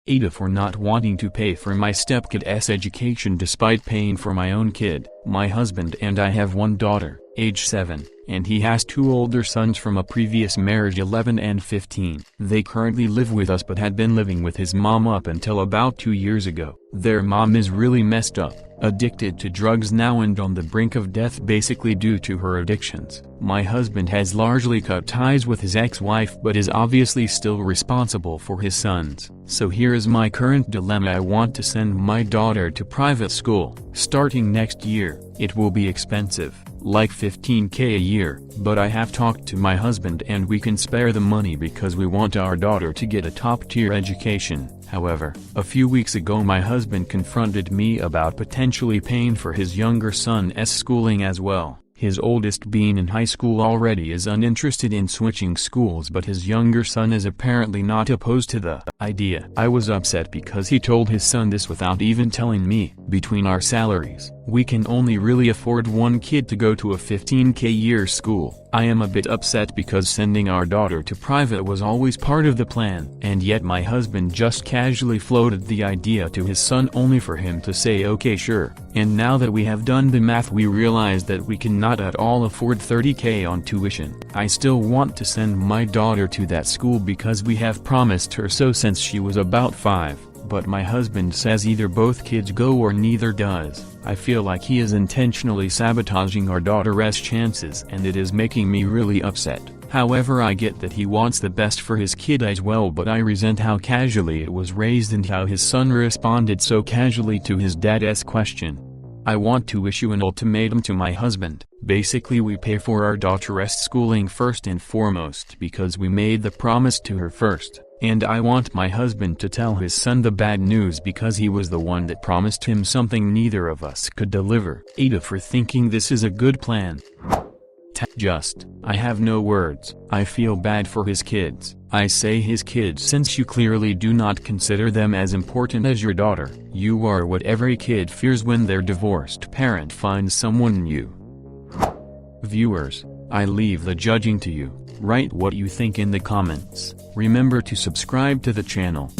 AITA for not wanting to pay for my stepkid's education despite paying for my own kid. My husband and I have one daughter, age 7, and he has two older sons from a previous marriage, 11 and 15. They currently live with us but had been living with his mom up until about 2 years ago. Their mom is really messed up, addicted to drugs now and on the brink of death basically due to her addictions. My husband has largely cut ties with his ex-wife but is obviously still responsible for his sons. So here is my current dilemma. I want to send my daughter to private school, starting next year. It will be expensive, like $15K a year, but I have talked to my husband and we can spare the money because we want our daughter to get a top-tier education. However, a few weeks ago my husband confronted me about potentially paying for his younger son's schooling as well. His oldest, being in high school already, is uninterested in switching schools, but his younger son is apparently not opposed to the idea. I was upset because he told his son this without even telling me. Between our salaries, we can only really afford one kid to go to a $15K year school. I am a bit upset because sending our daughter to private was always part of the plan, and yet my husband just casually floated the idea to his son only for him to say okay sure. And now that we have done the math, we realize that we cannot at all afford $30K on tuition. I still want to send my daughter to that school because we have promised her so since she was about 5. But my husband says either both kids go or neither does. I feel like he is intentionally sabotaging our daughter's chances and it is making me really upset. However, I get that he wants the best for his kid as well, but I resent how casually it was raised and how his son responded so casually to his dad's question. I want to issue an ultimatum to my husband. Basically, we pay for our daughter's schooling first and foremost because we made the promise to her first. And I want my husband to tell his son the bad news because he was the one that promised him something neither of us could deliver. AITA for thinking this is a good plan. I have no words. I feel bad for his kids. I say his kids since you clearly do not consider them as important as your daughter. You are what every kid fears when their divorced parent finds someone new. Viewers, I leave the judging to you. Write what you think in the comments. Remember to subscribe to the channel.